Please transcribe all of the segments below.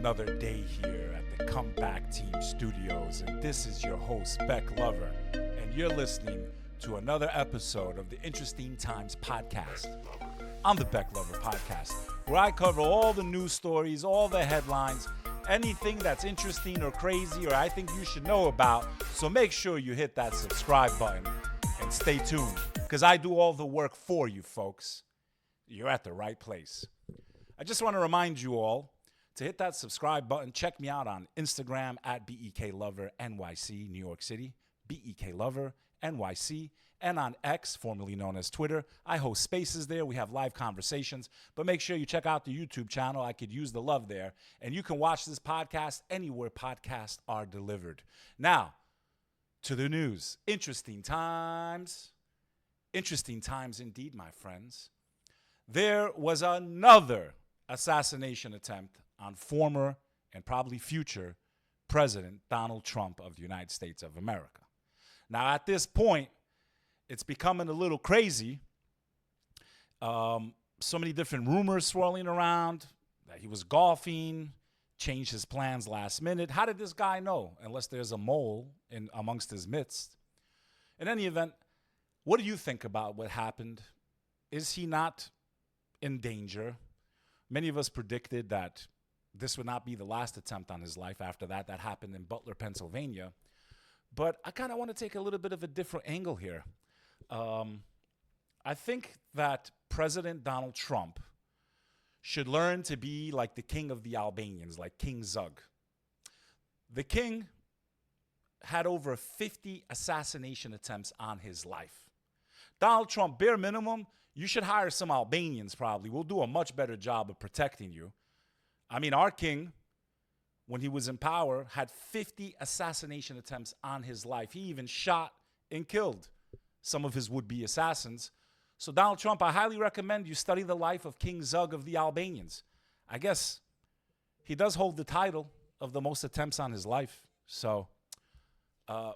another day here at the Comeback Team Studios, and this is your host, Beck Lover, and you're listening to another episode of the Interesting Times podcast. I'm the Beck Lover podcast, where I cover all the news stories, all the headlines, anything that's interesting or crazy or I think you should know about. So make sure you hit that subscribe button and stay tuned, because I do all the work for you folks. You're at the right place. I just want to remind you all to hit that subscribe button. Check me out on Instagram at BEKLoverNYC, New York City, BEKLoverNYC, and on X, formerly known as Twitter. I host spaces there. We have live conversations, but make sure you check out the YouTube channel. I could use the love there, and you can watch this podcast anywhere podcasts are delivered. Now, to the news. Interesting times. Interesting times indeed, my friends. There was another assassination attempt on former and probably future President Donald Trump of the United States of America. Now, at this point, it's becoming a little crazy. So many different rumors swirling around that he was golfing, changed his plans last minute. How did this guy know, unless there's a mole in amongst his midst? In any event, what do you think about what happened? Is he not in danger? Many of us predicted that this would not be the last attempt on his life. After that happened in Butler, Pennsylvania. But I kind of want to take a little bit of a different angle here. I think that President Donald Trump should learn to be like the king of the Albanians, like King Zug. The king had over 50 assassination attempts on his life. Donald Trump, bare minimum, you should hire some Albanians probably. We'll do a much better job of protecting you. I mean, our king, when he was in power, had 50 assassination attempts on his life. He even shot and killed some of his would-be assassins. So Donald Trump, I highly recommend you study the life of King Zug of the Albanians. I guess he does hold the title of the most attempts on his life. So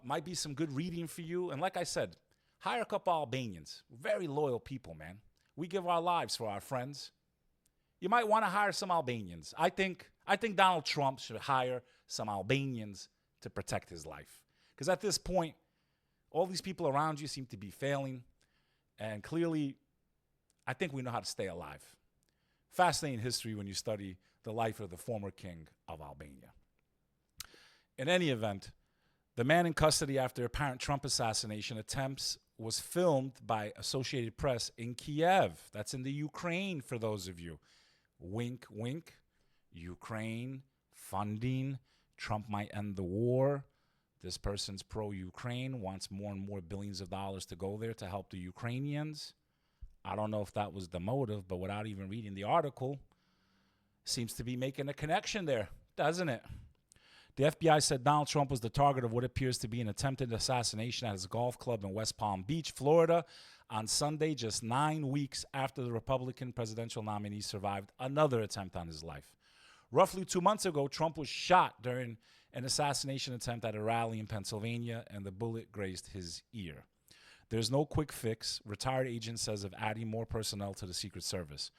might be some good reading for you. And like I said, hire a couple Albanians. Very loyal people, man. We give our lives for our friends. You might want to hire some Albanians. I think Donald Trump should hire some Albanians to protect his life. Because at this point, all these people around you seem to be failing. And clearly, I think we know how to stay alive. Fascinating history when you study the life of the former king of Albania. In any event, the man in custody after apparent Trump assassination attempts was filmed by Associated Press in Kiev. That's in the Ukraine, for those of you. Wink, wink. Ukraine, funding. Trump might end the war. This person's pro-Ukraine, wants more and more billions of dollars to go there to help the Ukrainians. I don't know if that was the motive, but without even reading the article, seems to be making a connection there, doesn't it? The FBI said Donald Trump was the target of what appears to be an attempted assassination at his golf club in West Palm Beach, Florida, on Sunday, just 9 weeks after the Republican presidential nominee survived another attempt on his life. Roughly 2 months ago, Trump was shot during an assassination attempt at a rally in Pennsylvania, and the bullet grazed his ear. There's no quick fix, retired agent says, of adding more personnel to the Secret Service.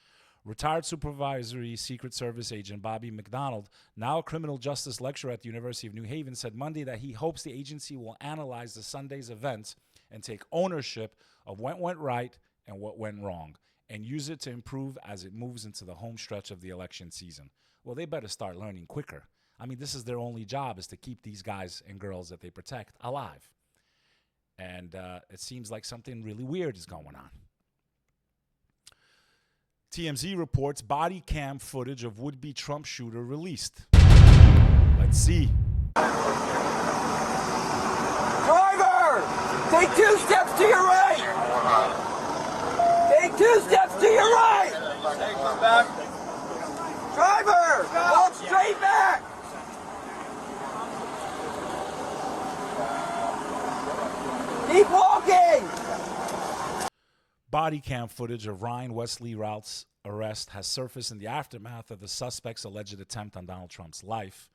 Retired supervisory Secret Service agent Bobby McDonald, now a criminal justice lecturer at the University of New Haven, said Monday that he hopes the agency will analyze the Sunday's events and take ownership of what went right and what went wrong, and use it to improve as it moves into the home stretch of the election season. Well, they better start learning quicker. I mean, this is their only job, is to keep these guys and girls that they protect alive. And it seems like something really weird is going on. TMZ reports body cam footage of would-be Trump shooter released. Let's see. Driver! Take 2 steps to your right! Take 2 steps to your right! Driver! Walk straight back! Keep walking! Body cam footage of Ryan Westley Routh's arrest has surfaced in the aftermath of the suspect's alleged attempt on Donald Trump's life.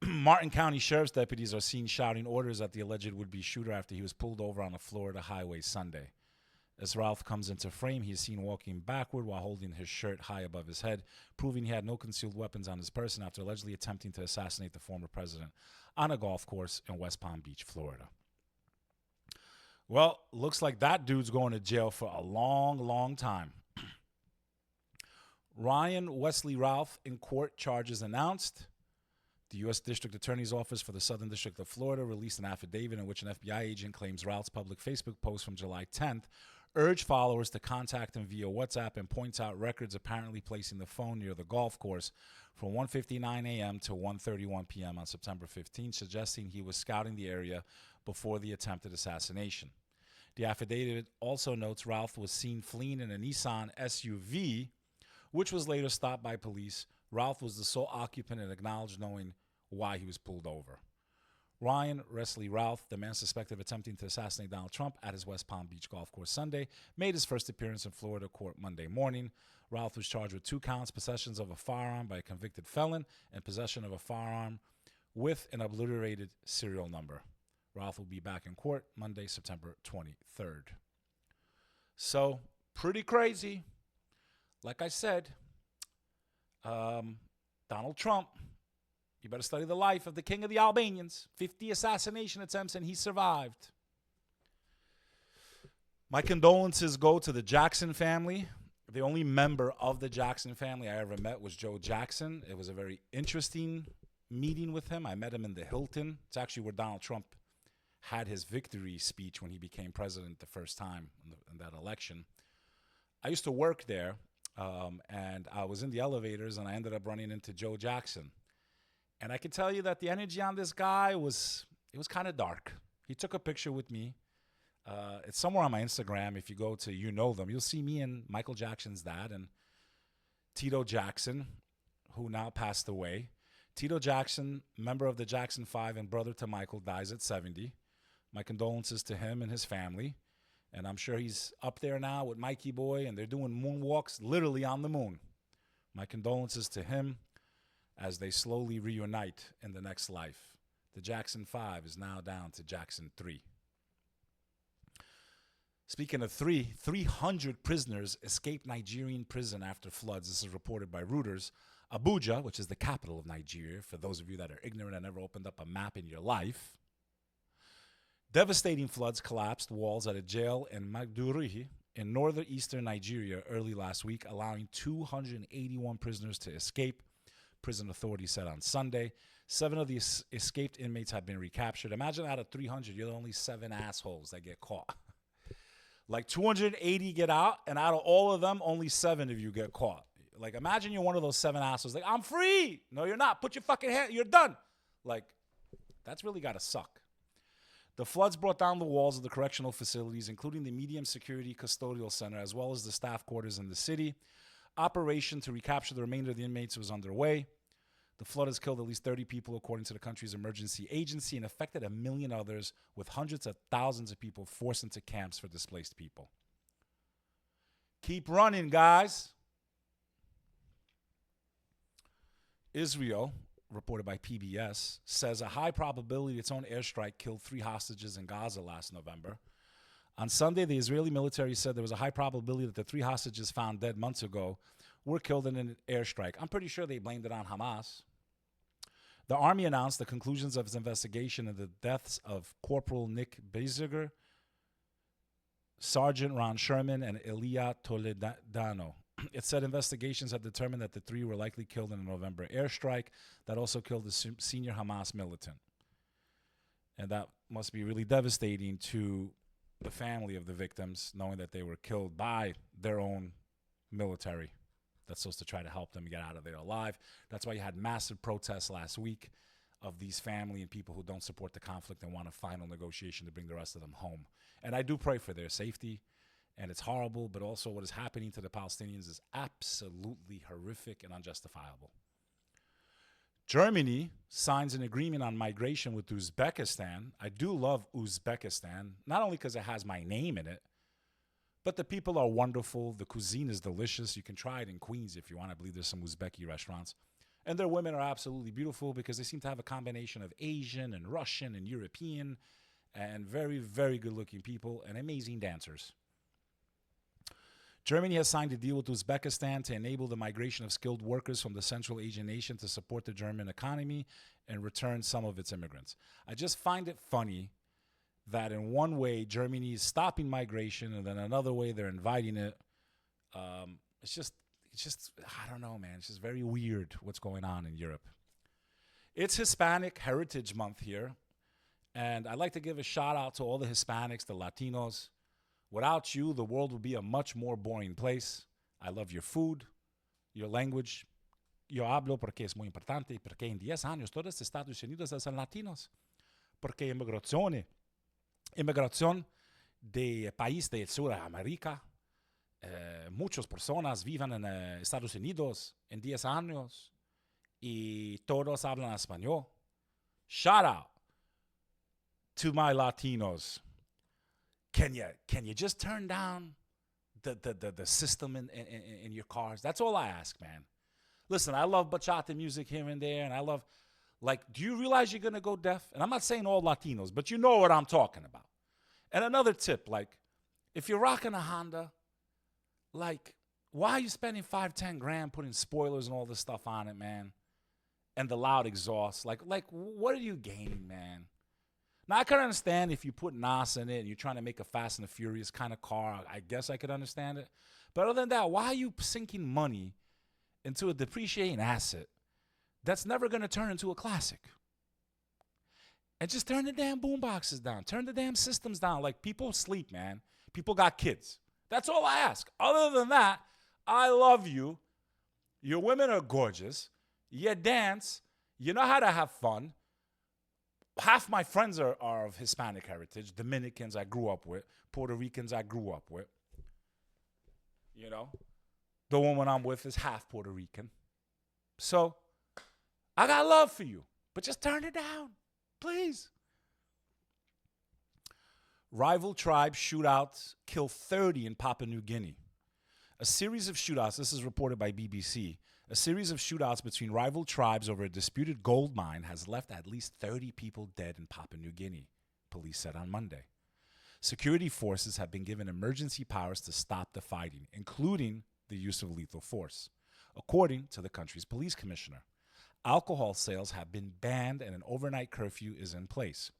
Martin County Sheriff's deputies are seen shouting orders at the alleged would-be shooter after he was pulled over on a Florida highway Sunday. As Ralph comes into frame, he is seen walking backward while holding his shirt high above his head, proving he had no concealed weapons on his person after allegedly attempting to assassinate the former president on a golf course in West Palm Beach, Florida. Well, looks like that dude's going to jail for a long, long time. Ryan Westley Ralph in court, charges announced. The U.S. District Attorney's Office for the Southern District of Florida released an affidavit in which an FBI agent claims Ralph's public Facebook post from July 10th urged followers to contact him via WhatsApp and points out records apparently placing the phone near the golf course from 1:59 a.m. to 1:31 p.m. on September 15, suggesting he was scouting the area before the attempted assassination. The affidavit also notes Ralph was seen fleeing in a Nissan SUV, which was later stopped by police. Ralph was the sole occupant and acknowledged knowing why he was pulled over. Ryan Westley Ralph, the man suspected of attempting to assassinate Donald Trump at his West Palm Beach golf course Sunday, made his first appearance in Florida court Monday morning. Ralph was charged with 2 counts, possessions of a firearm by a convicted felon and possession of a firearm with an obliterated serial number. Ralph will be back in court Monday, September 23rd. So, pretty crazy. Like I said, Donald Trump, you better study the life of the king of the Albanians. 50 assassination attempts and he survived. My condolences go to the Jackson family. The only member of the Jackson family I ever met was Joe Jackson. It was a very interesting meeting with him. I met him in the Hilton. It's actually where Donald Trump had his victory speech when he became president the first time in that election. I used to work there, and I was in the elevators, and I ended up running into Joe Jackson. And I can tell you that the energy on this guy was kind of dark. He took a picture with me. It's somewhere on my Instagram. If you go to You Know Them, you'll see me and Michael Jackson's dad and Tito Jackson, who now passed away. Tito Jackson, member of the Jackson 5 and brother to Michael, dies at 70. My condolences to him and his family. And I'm sure he's up there now with Mikey Boy, and they're doing moonwalks literally on the moon. My condolences to him as they slowly reunite in the next life. The Jackson 5 is now down to Jackson 3. Speaking of 300 prisoners escaped Nigerian prison after floods. This is reported by Reuters. Abuja, which is the capital of Nigeria, for those of you that are ignorant and never opened up a map in your life. Devastating floods collapsed walls at a jail in Maiduguri in northeastern Nigeria early last week, allowing 281 prisoners to escape, prison authorities said on Sunday. 7 of the escaped inmates have been recaptured. Imagine out of 300, you're only 7 assholes that get caught. Like 280 get out, and out of all of them, only 7 of you get caught. Like, imagine you're one of those 7 assholes. Like, I'm free. No, you're not. Put your fucking hand. You're done. Like, that's really got to suck. The floods brought down the walls of the correctional facilities, including the medium security custodial center, as well as the staff quarters in the city. Operation to recapture the remainder of the inmates was underway. The flood has killed at least 30 people, according to the country's emergency agency, and affected 1 million others, with hundreds of thousands of people forced into camps for displaced people. Keep running, guys. Israel, reported by PBS, says a high probability its own airstrike killed 3 hostages in Gaza last November. On Sunday, the Israeli military said there was a high probability that the 3 hostages found dead months ago were killed in an airstrike. I'm pretty sure they blamed it on Hamas. The army announced the conclusions of its investigation into the deaths of Corporal Nick Beziger, Sergeant Ron Sherman, and Elia Toledano. It said investigations had determined that the 3 were likely killed in a November airstrike that also killed a senior Hamas militant. And that must be really devastating to the family of the victims, knowing that they were killed by their own military that's supposed to try to help them get out of there alive. That's why you had massive protests last week of these family and people who don't support the conflict and want a final negotiation to bring the rest of them home. And I do pray for their safety. And it's horrible, but also what is happening to the Palestinians is absolutely horrific and unjustifiable. Germany signs an agreement on migration with Uzbekistan. I do love Uzbekistan, not only because it has my name in it, but the people are wonderful. The cuisine is delicious. You can try it in Queens if you want. I believe there's some Uzbeki restaurants. And their women are absolutely beautiful because they seem to have a combination of Asian and Russian and European and very, very good-looking people and amazing dancers. Germany has signed a deal with Uzbekistan to enable the migration of skilled workers from the Central Asian nation to support the German economy and return some of its immigrants. I just find it funny that in one way Germany is stopping migration and then another way they're inviting it. It's just, I don't know, man. It's just very weird what's going on in Europe. It's Hispanic Heritage Month here, and I'd like to give a shout out to all the Hispanics, the Latinos. Without you, the world would be a much more boring place. I love your food, your language. Yo hablo porque es muy importante, porque en 10 años todos los Estados Unidos son latinos. Porque inmigración de país de Sudamérica, muchas personas viven en Estados Unidos en 10 años y todos hablan español. Shout out to my Latinos. Can you just turn down the system in your cars? That's all I ask, man. Listen, I love bachata music here and there, and I love, like, do you realize you're going to go deaf? And I'm not saying all Latinos, but you know what I'm talking about. And another tip, like, if you're rocking a Honda, like, why are you spending $5-10 grand putting spoilers and all this stuff on it, man? And the loud exhaust. Like, what are you gaining, man? Now, I can understand if you put NAS in it and you're trying to make a Fast and the Furious kind of car. I guess I could understand it. But other than that, why are you sinking money into a depreciating asset that's never going to turn into a classic? And just turn the damn boom boxes down. Turn the damn systems down. Like, people sleep, man. People got kids. That's all I ask. Other than that, I love you. Your women are gorgeous. You dance. You know how to have fun. Half my friends are of Hispanic heritage. Dominicans I grew up with. Puerto Ricans I grew up with. You know? The woman I'm with is half Puerto Rican. So, I got love for you. But just turn it down. Please. Rival tribe shootouts kill 30 in Papua New Guinea. A series of shootouts, this is reported by BBC, a series of shootouts between rival tribes over a disputed gold mine has left at least 30 people dead in Papua New Guinea, police said on Monday. Security forces have been given emergency powers to stop the fighting, including the use of lethal force, according to the country's police commissioner. Alcohol sales have been banned and an overnight curfew is in place.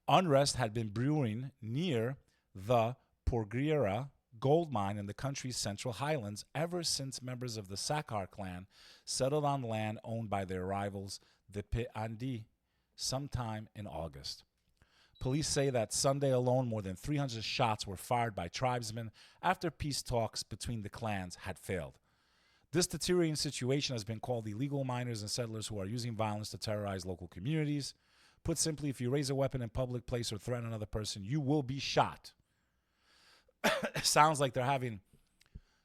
Unrest had been brewing near the Porgera gold mine in the country's central highlands ever since members of the Sakar clan settled on land owned by their rivals, the Pi'andi, sometime in August. Police say that Sunday alone, more than 300 shots were fired by tribesmen after peace talks between the clans had failed. This deteriorating situation has been called illegal miners and settlers who are using violence to terrorize local communities. Put simply, if you raise a weapon in public place or threaten another person, you will be shot. It sounds like they're having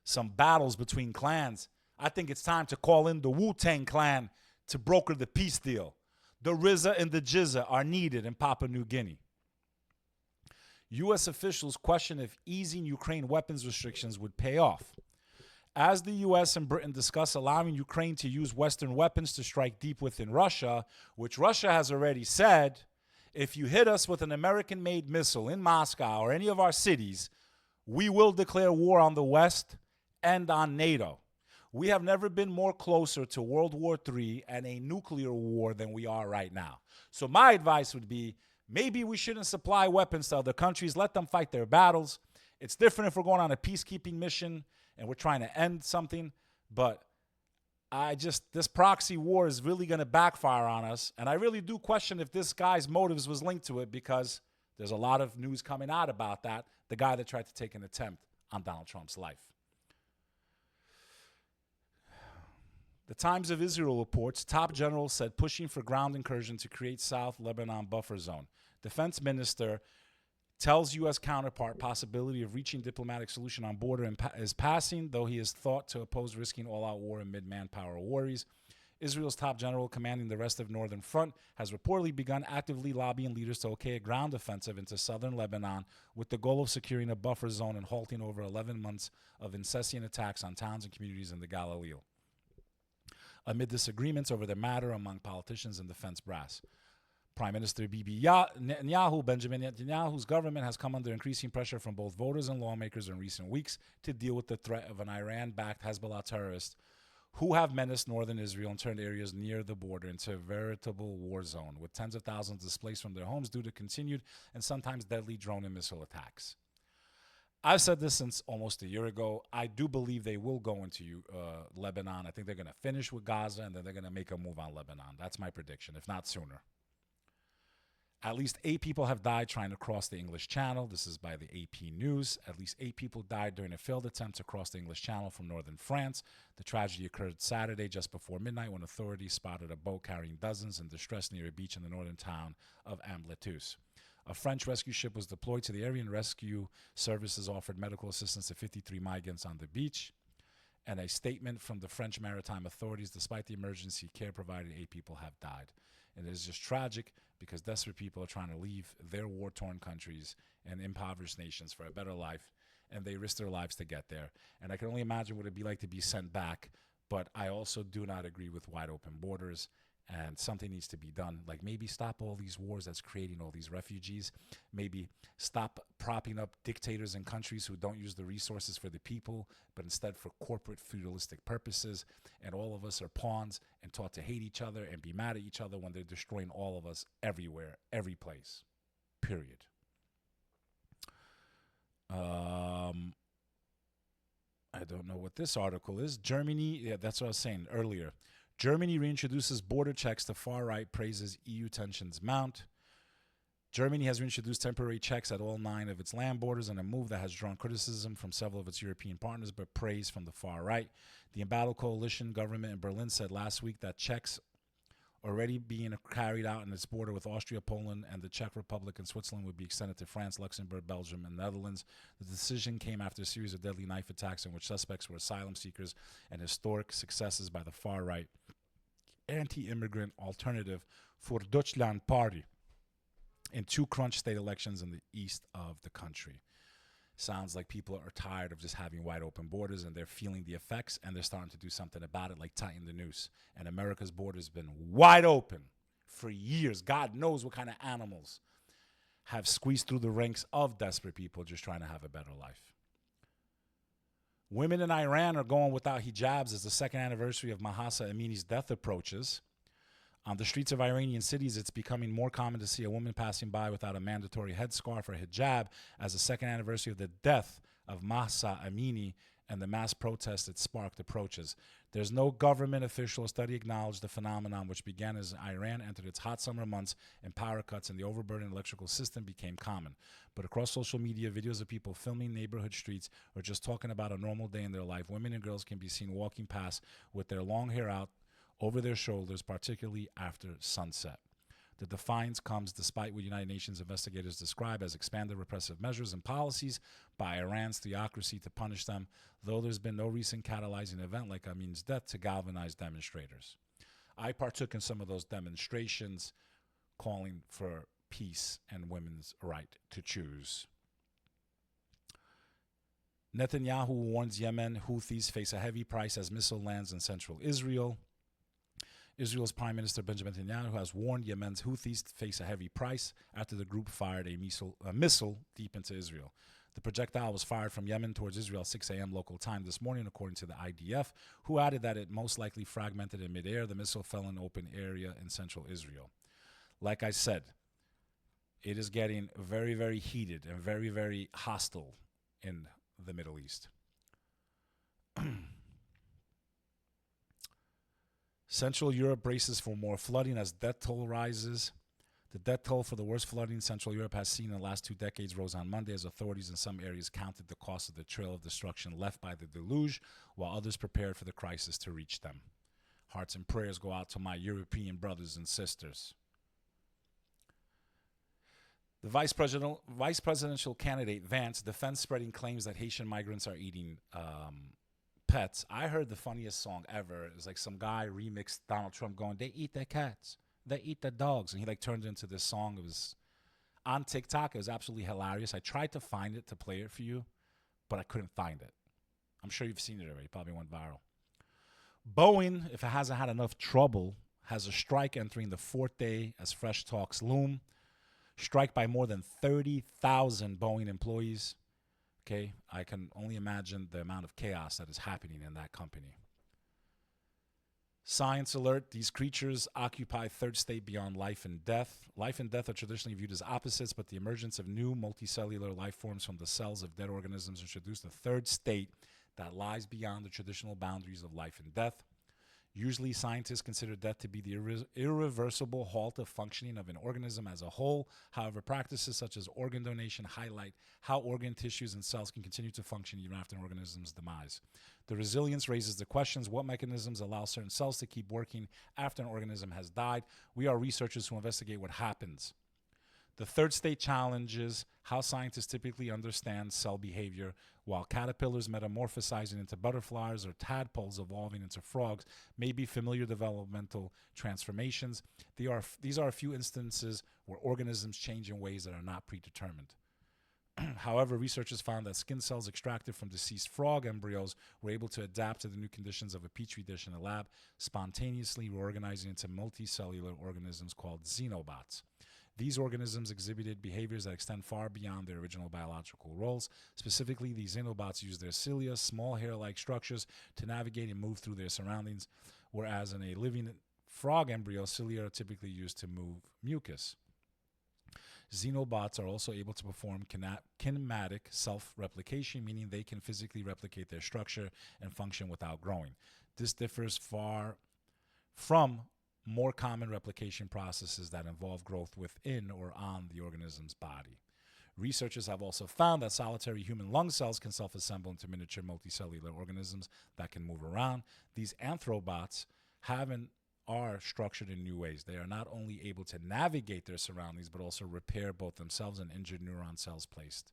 some battles between clans. I think it's time to call in the Wu-Tang clan to broker the peace deal. The RZA and the Jizza are needed in Papua New Guinea. U.S. officials question if easing Ukraine weapons restrictions would pay off. As the U.S. and Britain discuss allowing Ukraine to use Western weapons to strike deep within Russia, which Russia has already said, if you hit us with an American-made missile in Moscow or any of our cities, we will declare war on the West and on NATO. We have never been more closer to World War III and a nuclear war than we are right now. So my advice would be, maybe we shouldn't supply weapons to other countries. Let them fight their battles. It's different if we're going on a peacekeeping mission and we're trying to end something. But this proxy war is really going to backfire on us. And I really do question if this guy's motives was linked to it, because there's a lot of news coming out about that. The guy that tried to take an attempt on Donald Trump's life. The Times of Israel reports top general said pushing for ground incursion to create South Lebanon buffer zone. Defense minister tells U.S. counterpart possibility of reaching diplomatic solution on border is passing, though he is thought to oppose risking all-out war amid manpower worries. Israel's top general commanding the rest of Northern Front has reportedly begun actively lobbying leaders to okay a ground offensive into southern Lebanon with the goal of securing a buffer zone and halting over 11 months of incessant attacks on towns and communities in the Galileo, amid disagreements over the matter among politicians and defense brass. Prime Minister Benjamin Netanyahu's government has come under increasing pressure from both voters and lawmakers in recent weeks to deal with the threat of an Iran-backed Hezbollah terrorist who have menaced northern Israel and turned areas near the border into a veritable war zone, with tens of thousands displaced from their homes due to continued and sometimes deadly drone and missile attacks. I've said this since almost a year ago. I do believe they will go into Lebanon. I think they're going to finish with Gaza, and then they're going to make a move on Lebanon. That's my prediction, if not sooner. At least 8 people have died trying to cross the English Channel. This is by the AP News. At least 8 people died during a failed attempt to cross the English Channel from northern France. The tragedy occurred Saturday just before midnight when authorities spotted a boat carrying dozens in distress near a beach in the northern town of Amidst. A French rescue ship was deployed to the area, and rescue services offered medical assistance to 53 migrants on the beach. And a statement from the French maritime authorities: despite the emergency care provided, 8 people have died. And it is just tragic because desperate people are trying to leave their war-torn countries and impoverished nations for a better life, and they risk their lives to get there. And I can only imagine what it'd be like to be sent back, but I also do not agree with wide open borders, and something needs to be done. Like, maybe stop all these wars that's creating all these refugees. Maybe stop propping up dictators in countries who don't use the resources for the people, but instead for corporate feudalistic purposes. And all of us are pawns and taught to hate each other and be mad at each other when they're destroying all of us everywhere, every place, period. I don't know what this article is. Germany, yeah, that's what I was saying earlier. Germany reintroduces border checks to far right, praises EU tensions mount. Germany has reintroduced temporary checks at all 9 of its land borders in a move that has drawn criticism from several of its European partners, but praise from the far right. The embattled coalition government in Berlin said last week that checks already being carried out in its border with Austria, Poland, and the Czech Republic and Switzerland would be extended to France, Luxembourg, Belgium, and Netherlands. The decision came after a series of deadly knife attacks in which suspects were asylum seekers, and historic successes by the far-right anti-immigrant Alternative for Deutschland party in 2 crunch state elections in the east of the country. Sounds like people are tired of just having wide open borders, and they're feeling the effects, and they're starting to do something about it, like tighten the noose. And America's border has been wide open for years. God knows what kind of animals have squeezed through the ranks of desperate people just trying to have a better life. Women in Iran are going without hijabs as the 2nd anniversary of Mahsa Amini's death approaches. On the streets of Iranian cities, it's becoming more common to see a woman passing by without a mandatory headscarf or hijab as the 2nd anniversary of the death of Mahsa Amini and the mass protest it sparked approaches. There's no government official or study acknowledged the phenomenon, which began as Iran entered its hot summer months and power cuts and the overburdened electrical system became common. But across social media, videos of people filming neighborhood streets or just talking about a normal day in their life, women and girls can be seen walking past with their long hair out over their shoulders, particularly after sunset. The defiance comes despite what United Nations investigators describe as expanded repressive measures and policies by Iran's theocracy to punish them, though there's been no recent catalyzing event like Amin's death to galvanize demonstrators. I partook in some of those demonstrations calling for peace and women's right to choose. Netanyahu warns Yemen Houthis face a heavy price as missile lands in central Israel. Israel's Prime Minister Benjamin Netanyahu has warned Yemen's Houthis to face a heavy price after the group fired a missile deep into Israel. The projectile was fired from Yemen towards Israel at 6 a.m. local time this morning, according to the IDF, who added that it most likely fragmented in midair. The missile fell in an open area in central Israel. Like I said, it is getting very, very heated and very, very hostile in the Middle East. Central Europe braces for more flooding as death toll rises. The death toll for the worst flooding Central Europe has seen in the last 2 decades rose on Monday as authorities in some areas counted the cost of the trail of destruction left by the deluge, while others prepared for the crisis to reach them. Hearts and prayers go out to my European brothers and sisters. The vice presidential candidate Vance defends spreading claims that Haitian migrants are eating pets. I heard the funniest song ever. It was like some guy remixed Donald Trump going, "They eat their cats, they eat their dogs," and he like turned it into this song. It was on TikTok. It was absolutely hilarious. I tried to find it to play it for you, but I couldn't find it. I'm sure you've seen it already. It probably went viral. Boeing, if it hasn't had enough trouble has a strike entering the fourth day as fresh talks loom. Strike by more than 30,000 Boeing employees. Okay, I can only imagine the amount of chaos that is happening in that company. Science alert, these creatures occupy third state beyond life and death. Life and death are traditionally viewed as opposites, but the emergence of new multicellular life forms from the cells of dead organisms introduced a third state that lies beyond the traditional boundaries of life and death. Usually, scientists consider death to be the irreversible halt of functioning of an organism as a whole. However, practices such as organ donation highlight how organ tissues and cells can continue to function even after an organism's demise. The resilience raises the questions: what mechanisms allow certain cells to keep working after an organism has died? We are researchers who investigate what happens. The third state challenges how scientists typically understand cell behavior. While caterpillars metamorphosizing into butterflies or tadpoles evolving into frogs may be familiar developmental transformations, these are a few instances where organisms change in ways that are not predetermined. However, researchers found that skin cells extracted from deceased frog embryos were able to adapt to the new conditions of a petri dish in a lab, spontaneously reorganizing into multicellular organisms called xenobots. These organisms exhibited behaviors that extend far beyond their original biological roles. Specifically, these xenobots use their cilia, small hair-like structures, to navigate and move through their surroundings, whereas in a living frog embryo, cilia are typically used to move mucus. Xenobots are also able to perform kinematic self-replication, meaning they can physically replicate their structure and function without growing. This differs far from more common replication processes that involve growth within or on the organism's body. Researchers have also found that solitary human lung cells can self-assemble into miniature multicellular organisms that can move around. These anthrobots are structured in new ways. They are not only able to navigate their surroundings, but also repair both themselves and injured neuron cells placed.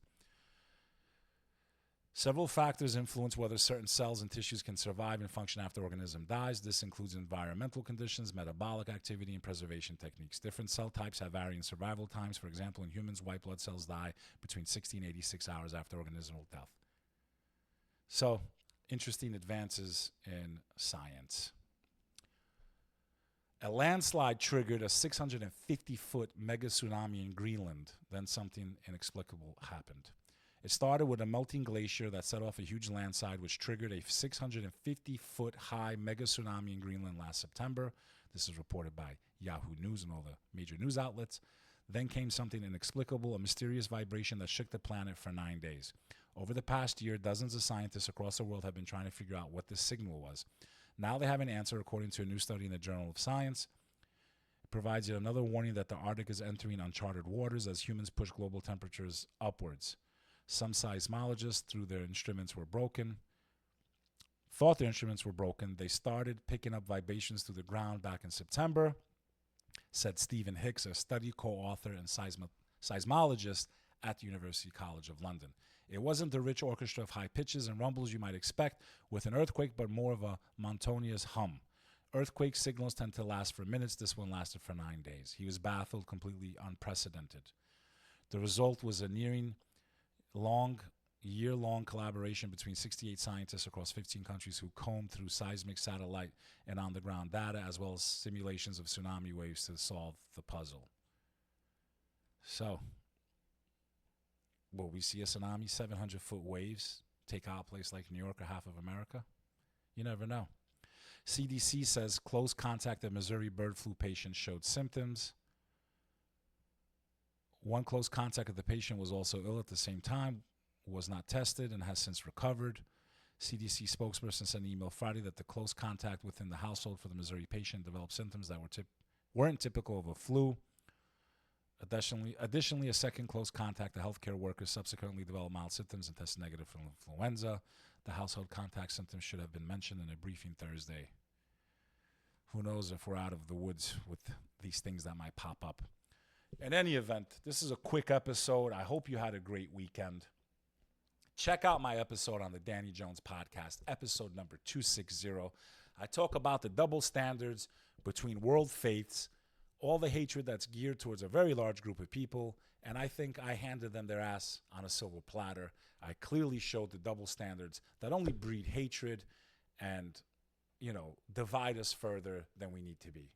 Several factors influence whether certain cells and tissues can survive and function after the organism dies. This includes environmental conditions, metabolic activity, and preservation techniques. Different cell types have varying survival times. For example, in humans, white blood cells die between 60 and 86 hours after organismal death. So, interesting advances in science. A landslide triggered a 650-foot mega tsunami in Greenland. Then something inexplicable happened. It started with a melting glacier that set off a huge landslide, which triggered a 650-foot high mega tsunami in Greenland last September. This is reported by Yahoo News and all the major news outlets. Then came something inexplicable, a mysterious vibration that shook the planet for 9 days. Over the past year, dozens of scientists across the world have been trying to figure out what this signal was. Now they have an answer, according to a new study in the Journal of Science. It provides yet another warning that the Arctic is entering uncharted waters as humans push global temperatures upwards. Some seismologists thought their instruments were broken. They started picking up vibrations through the ground back in September, said Stephen Hicks, a study co-author and seismologist at the University College of London. It wasn't the rich orchestra of high pitches and rumbles you might expect with an earthquake, but more of a monotonous hum. Earthquake signals tend to last for minutes. This one lasted for 9 days. He was baffled, completely unprecedented. The result was a year-long collaboration between 68 scientists across 15 countries who combed through seismic satellite and on-the-ground data, as well as simulations of tsunami waves to solve the puzzle. So, will we see a tsunami, 700-foot waves, take out a place like New York or half of America? You never know. CDC says close contact of Missouri bird flu patient showed symptoms. One close contact of the patient was also ill at the same time, was not tested, and has since recovered. CDC spokesperson sent an email Friday that the close contact within the household for the Missouri patient developed symptoms that weren't typical of a flu. Additionally, a second close contact, a healthcare worker, subsequently developed mild symptoms and tested negative for influenza. The household contact symptoms should have been mentioned in a briefing Thursday. Who knows if we're out of the woods with these things that might pop up. In any event, this is a quick episode. I hope you had a great weekend. Check out my episode on the Danny Jones podcast, episode number 260. I talk about the double standards between world faiths, all the hatred that's geared towards a very large group of people, and I think I handed them their ass on a silver platter. I clearly showed the double standards that only breed hatred and, divide us further than we need to be.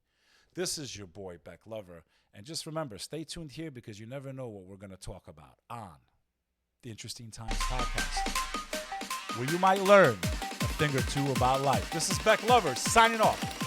This is your boy, Beck Lover. And just remember, stay tuned here because you never know what we're going to talk about on the Interesting Times podcast, where you might learn a thing or two about life. This is Beck Lover signing off.